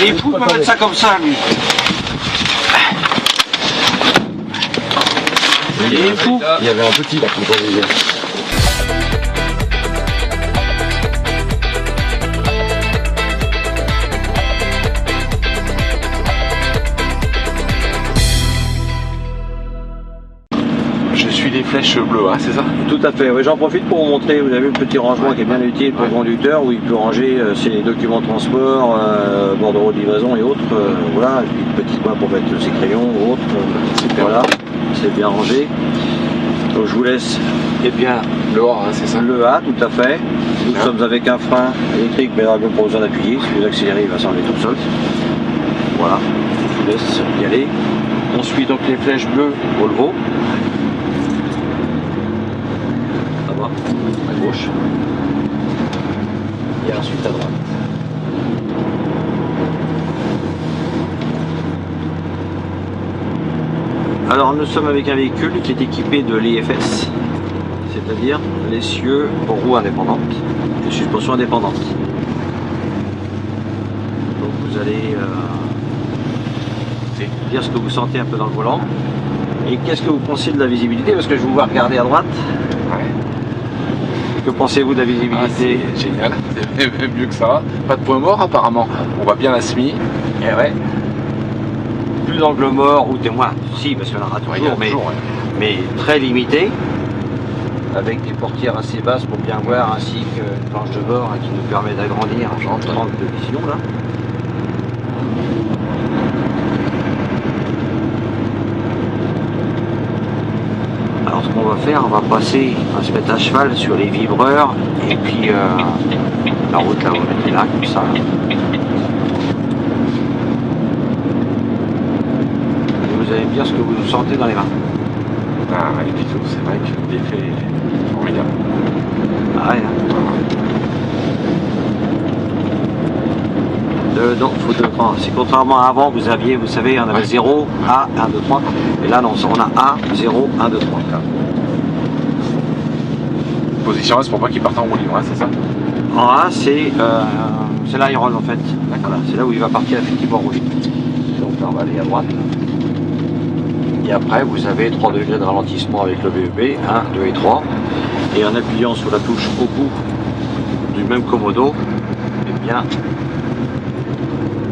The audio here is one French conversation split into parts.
Il est fou de me mettre ça comme ça, lui. Il est fou. Il y avait un petit là qui me disait. Je suis les flèches bleues, hein, c'est ça? Tout à fait, oui, j'en profite pour vous montrer, vous avez vu le petit rangement qui est bien utile pour le conducteur, où il peut ranger ses documents de transport, bordereau de livraison et autres, voilà, et puis le petit coin pour mettre ses crayons ou autres, voilà, c'est bien rangé. Donc je vous laisse, eh bien, Le A, hein, c'est ça? le A, tout à fait. Nous sommes avec un frein électrique, mais il n'y aura pas besoin d'appuyer, si vous accélérez, il va s'enlever tout seul. Voilà, je vous laisse y aller. On suit donc les flèches bleues Volvo. À gauche et ensuite à droite. Alors nous sommes avec un véhicule qui est équipé de l'IFS, c'est-à-dire l'essieu pour roues indépendantes et suspension indépendante. Donc vous allez dire ce que vous sentez un peu dans le volant et qu'est-ce que vous pensez de la visibilité, parce que je vous vois regarder à droite. Ouais. Que pensez-vous de la visibilité? C'est génial, c'est même mieux que ça. Pas de point mort apparemment. On voit bien la SMI. Eh ouais. Plus d'angle mort ou témoin, si, parce qu'il y en aura toujours, mais très limité, avec des portières assez basses pour bien voir, ainsi qu'une planche de bord qui nous permet d'agrandir notre angle de vision là. Alors ce qu'on va faire, on va passer, on va se mettre à cheval sur les vibreurs et puis la route là, on va mettre là comme ça. Et vous allez me dire ce que vous sentez dans les mains. Ah, et puis tout, c'est vrai que l'effet est formidable. Ah ouais, hein. Non, faut deux points. C'est contrairement à avant, vous aviez, vous savez, on avait 0, A, 1, 2, 3. Et là, non, on a A, 0, 1, 2, 3. Position, c'est pour pas qu'il parte en roue libre, hein, c'est ça? En A, c'est l'aérole en fait. Voilà, c'est là où il va partir effectivement en roue libre. Donc là, on va aller à droite. Et après, vous avez 3 degrés de ralentissement avec le VEB, 1, 2 et 3. Et en appuyant sur la touche au bout du même commodo, eh bien,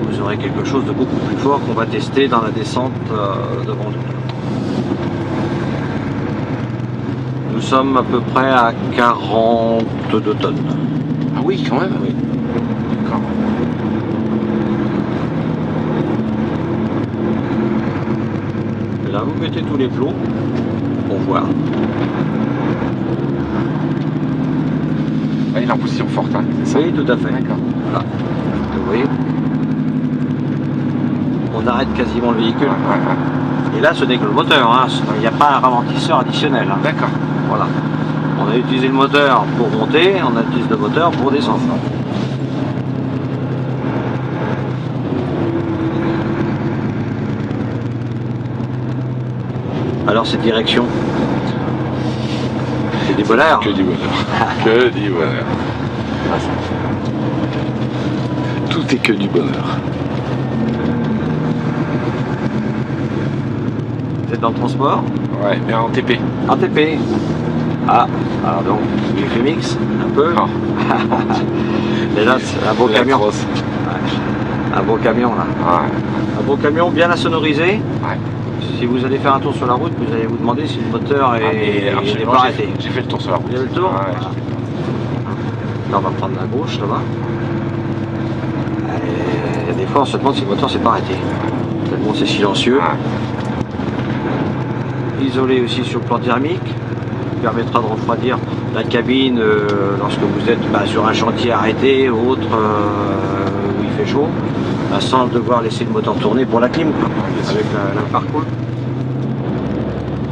vous aurez quelque chose de beaucoup plus fort qu'on va tester dans la descente devant nous. Nous sommes à peu près à 42 tonnes. Ah oui, quand même. Oui. D'accord. Là, vous mettez tous les plots pour voir. Ah, il est en position forte, hein, c'est ça? Oui, tout à fait. D'accord. Voilà. Vous voyez, on arrête quasiment le véhicule. Ouais. Et là, ce n'est que le moteur. Hein. Il n'y a pas un ralentisseur additionnel. Hein. D'accord. Voilà. On a utilisé le moteur pour monter, on a utilisé le moteur pour descendre. Alors cette direction, c'est du bonheur. Que du bonheur. Que du bonheur. Tout est que du bonheur. Vous êtes dans le transport? Ouais, mais en TP. En TP. Ah, alors donc, du FMX, un peu. Non. Mais là, c'est un beau camion. Ouais. Un beau camion là. Ouais. Un beau camion bien assonorisé. Ouais. Si vous allez faire un tour sur la route, vous allez vous demander si le moteur n'est pas arrêté. J'ai fait le tour sur la route. Vous avez le tour? Ouais, Voilà. Là, on va prendre la gauche là-bas. Il y a des fois, on se demande si le moteur s'est pas arrêté. Tellement c'est silencieux. Isolé aussi sur le plan thermique, qui permettra de refroidir la cabine lorsque vous êtes sur un chantier arrêté ou autre où il fait chaud, sans devoir laisser le moteur tourner pour la clim, avec la parcours.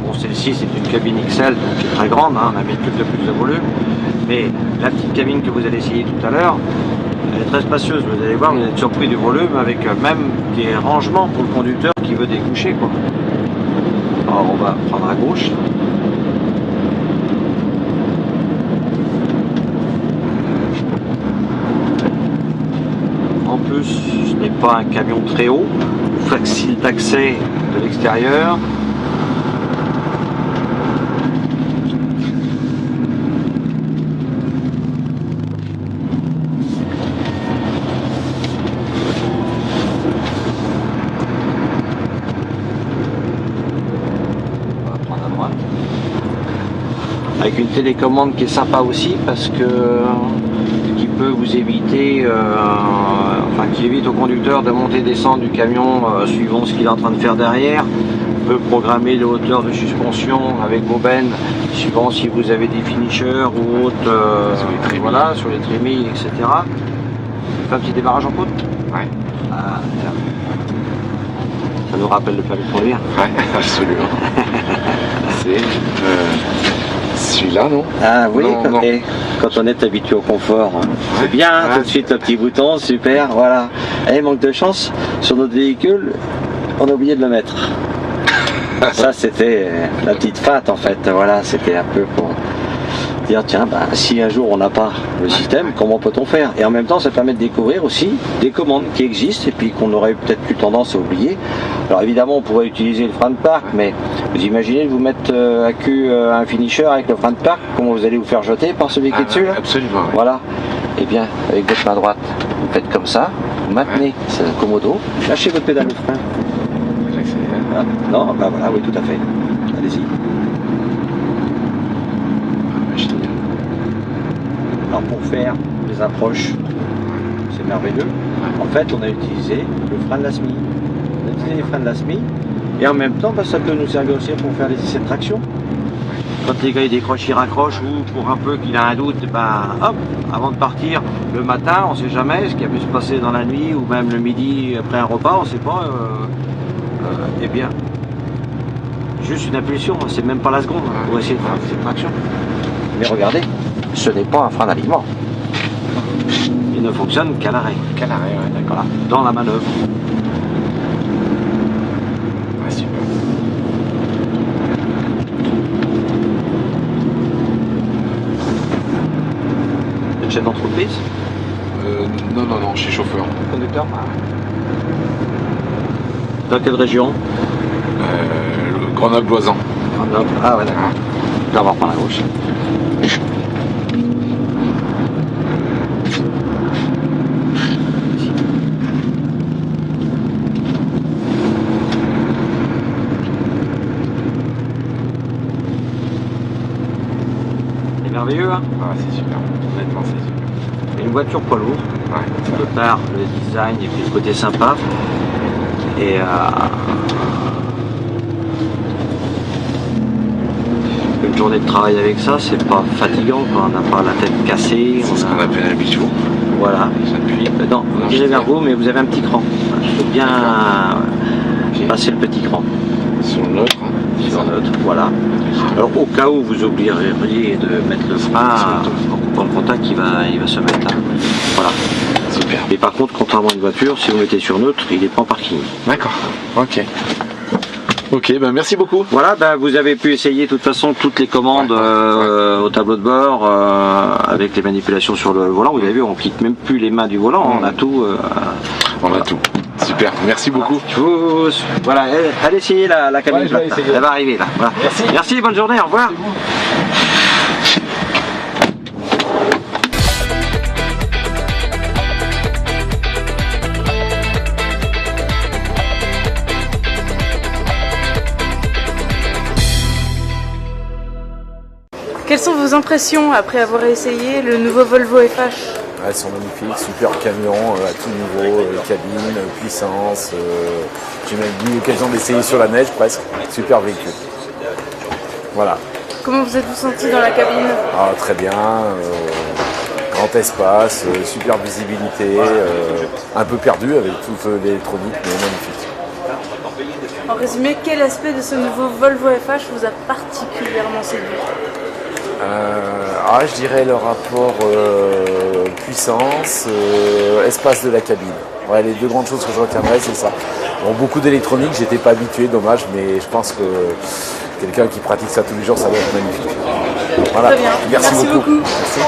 Bon, celle-ci c'est une cabine XL, donc c'est très grande, hein, on a mis tout de plus de volume, mais la petite cabine que vous allez essayer tout à l'heure, elle est très spacieuse, vous allez voir, vous allez être surpris du volume, avec même des rangements pour le conducteur qui veut découcher, quoi. Alors on va prendre à gauche. En plus, ce n'est pas un camion très haut, facile d'accès de l'extérieur. Avec une télécommande qui est sympa aussi parce que qui peut vous éviter, enfin qui évite au conducteur de monter et descendre du camion suivant ce qu'il est en train de faire derrière. On peut programmer les hauteurs de suspension avec vos bennes suivant si vous avez des finishers ou autres, voilà, sur les trémilles, etc. On fait un petit démarrage en côte. Ouais. Ah, ça nous rappelle le permis de conduire. Ouais, absolument. C'est celui-là, non? Ah oui, non, non. Quand on est habitué au confort, hein. Ouais, C'est bien, ouais. tout de suite le petit bouton, super, voilà. Et manque de chance, sur notre véhicule, on a oublié de le mettre. Ça c'était la petite fate en fait, voilà, c'était un peu pour dire tiens, bah, si un jour on n'a pas le système, comment peut-on faire? Et en même temps ça permet de découvrir aussi des commandes qui existent et puis qu'on aurait peut-être plus tendance à oublier. Alors évidemment on pourrait utiliser le frein de parc, mais vous imaginez de vous mettre à cul un finisher avec le frein de parc, comment vous allez vous faire jeter par celui qui est dessus là? Absolument. Ouais. Voilà, et bien avec votre main droite, vous faites comme ça, vous maintenez, c'est un commodo, lâchez votre pédale de frein. Ah, non, bah voilà, oui tout à fait. Allez-y. Alors pour faire les approches, c'est merveilleux. En fait, on a utilisé le frein de la SMI. On a utilisé les freins de la SMI et en même temps, bah, ça peut nous servir aussi pour faire les essais de traction. Quand les gars ils décrochent, ils raccrochent ou pour un peu qu'il a un doute, bah, hop, avant de partir le matin, on ne sait jamais ce qui a pu se passer dans la nuit ou même le midi après un repas, on ne sait pas. Eh bien, juste une impulsion, c'est même pas la seconde pour essayer de faire cette traction. Mais regardez, ce n'est pas un frein d'aliment. Il ne fonctionne qu'à l'arrêt. Qu'à l'arrêt, ouais, d'accord. Voilà, dans la manœuvre. Ouais, super. Une chef d'entreprise? Non, je suis chauffeur. Conducteur? Dans quelle région? Grenoble-Loisan. Grenoble. Ah ouais, d'accord. Je vais avoir par la gauche. C'est merveilleux, hein? Ah, c'est super. Honnêtement, c'est super. Une voiture poids lourd. Ouais. De part le design et puis le côté sympa. Et une journée de travail avec ça, c'est pas fatigant, quoi. On n'a pas la tête cassée. C'est ce qu'on appelle un bijou. Voilà. Non, vous direz vers vous, mais vous avez un petit cran. Il faut bien passer le petit cran. Sur le nôtre. Sur notre, voilà. Alors au cas où vous oublieriez de mettre le frein, en coupant le contact, il va se mettre là. Voilà. Super. Et par contre, contrairement à une voiture, si vous mettez sur neutre, il n'est pas en parking. D'accord. Ok. Ok, ben merci beaucoup. Voilà, ben vous avez pu essayer de toute façon toutes les commandes au tableau de bord avec les manipulations sur le volant. Vous avez vu, on quitte même plus les mains du volant, on a tout. On a tout. Super, merci beaucoup. Voilà, allez essayer la cabine plate. Elle va arriver là. Voilà. Merci, bonne journée, au revoir. Quelles sont vos impressions après avoir essayé le nouveau Volvo FH? Elles sont magnifiques, super camion à tout niveau, cabine, puissance. J'ai même eu l'occasion d'essayer sur la neige presque. Super véhicule. Voilà. Comment vous êtes-vous senti dans la cabine? Ah, très bien. Grand espace, super visibilité. Un peu perdu avec toute l'électronique, mais magnifique. En résumé, quel aspect de ce nouveau Volvo FH vous a particulièrement séduit? Je dirais le rapport puissance, espace de la cabine. Ouais, les deux grandes choses que je retiendrai, c'est ça. Bon, beaucoup d'électronique, j'étais pas habitué, dommage, mais je pense que quelqu'un qui pratique ça tous les jours, ça doit être magnifique. Voilà. Très bien. Merci beaucoup. Merci.